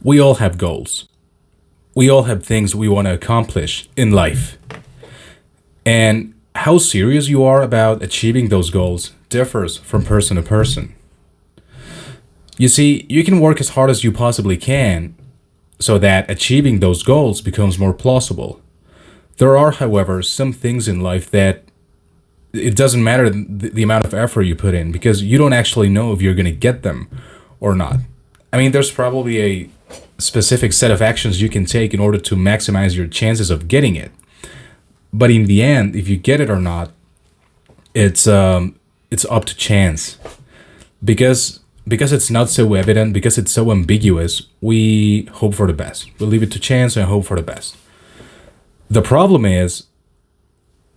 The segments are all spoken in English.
We all have goals. We all have things we want to accomplish in life. And how serious you are about achieving those goals differs from person to person. You see, you can work as hard as you possibly can so that achieving those goals becomes more plausible. There are, however, some things in life that it doesn't matter the amount of effort you put in because you don't actually know if you're going to get them or not. I mean, there's probably a specific set of actions you can take in order to maximize your chances of getting it. But in the end, if you get it or not, it's up to chance because it's not so evident, because it's so ambiguous. We hope for the best. We leave it to chance and hope for the best. The problem is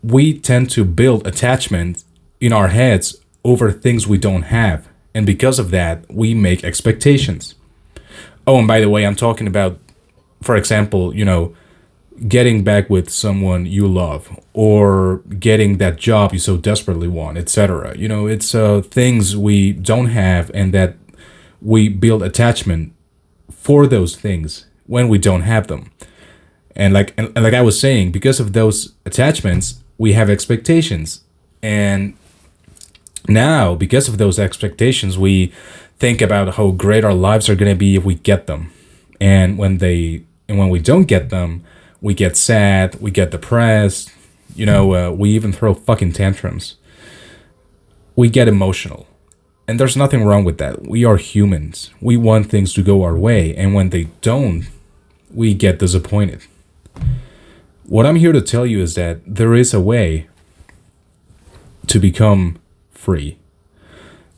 we tend to build attachment in our heads over things we don't have. And because of that, we make expectations. Oh, and by the way, I'm talking about, for example, getting back with someone you love or getting that job you so desperately want, etc. It's things we don't have and that we build attachment for those things when we don't have them. And like I was saying, because of those attachments, we have expectations. And now, because of those expectations, we think about how great our lives are going to be if we get them. And when we don't get them, we get sad, we get depressed, we even throw fucking tantrums. We get emotional. And there's nothing wrong with that. We are humans. We want things to go our way, and when they don't, we get disappointed. What I'm here to tell you is that there is a way to become free.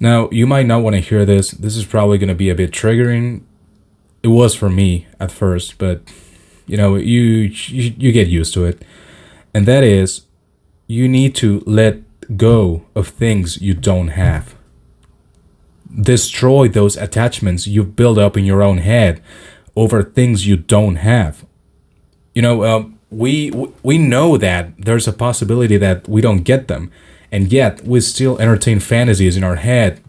Now, you might not want to hear this. This is probably going to be a bit triggering. It was for me at first, but you get used to it. And that is, you need to let go of things you don't have. Destroy those attachments you've built up in your own head over things you don't have. We know that there's a possibility that we don't get them, and yet we still entertain fantasies in our head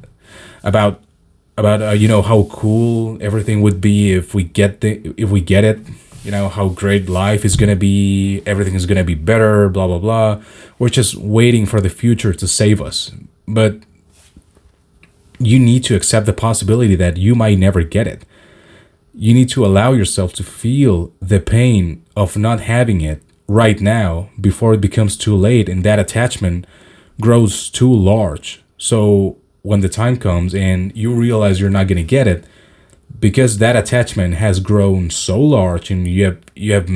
about how cool everything would be if we get it. How great life is gonna be, everything is gonna be better, blah blah blah. We're just waiting for the future to save us, but you need to accept the possibility that you might never get it. You need to allow yourself to feel the pain of not having it right now before it becomes too late and that attachment grows too large. So when the time comes and you realize you're not going to get it, because that attachment has grown so large and you have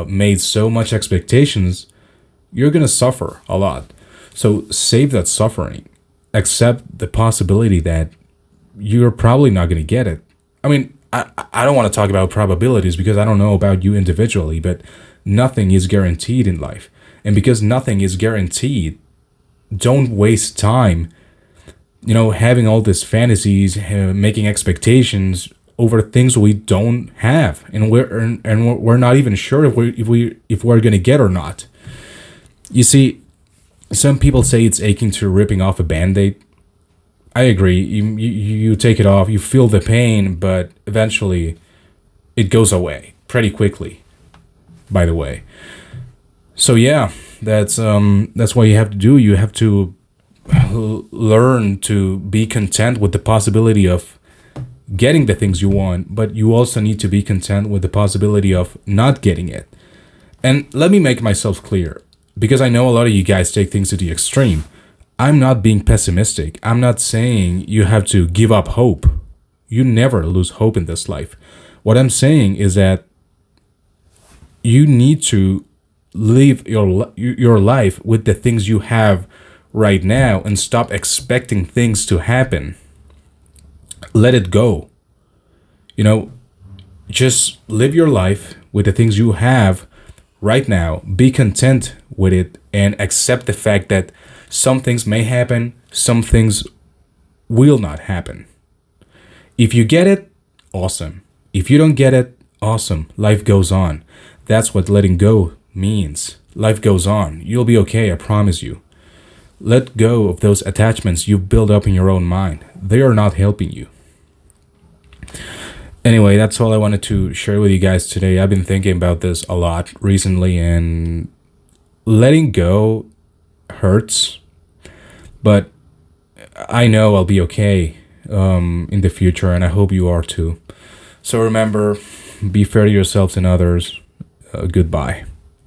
made so much expectations, you're going to suffer a lot. So save that suffering. Accept the possibility that you're probably not going to get it. I mean, I don't want to talk about probabilities because I don't know about you individually, but nothing is guaranteed in life. And because nothing is guaranteed, don't waste time, having all these fantasies, making expectations over things we don't have, and we're not even sure if we're going to get or not. You see, some people say it's akin to ripping off a band-aid. I agree. You take it off, you feel the pain, but eventually it goes away pretty quickly, by the way. So yeah, that's what you have to do. You have to learn to be content with the possibility of getting the things you want, but you also need to be content with the possibility of not getting it. And let me make myself clear, because I know a lot of you guys take things to the extreme. I'm not being pessimistic. I'm not saying you have to give up hope. You never lose hope in this life. What I'm saying is that you need to live your life with the things you have right now and stop expecting things to happen. Let it go. Just live your life with the things you have right now. Be content with it and accept the fact that some things may happen, some things will not happen. If you get it, awesome. If you don't get it, awesome. Life goes on. That's what letting go means. Life goes on. You'll be okay, I promise you. Let go of those attachments you've built up in your own mind. They are not helping you. Anyway, that's all I wanted to share with you guys today. I've been thinking about this a lot recently, and letting go hurts, but I know I'll be okay in the future, and I hope you are too. So remember, be fair to yourselves and others. Goodbye.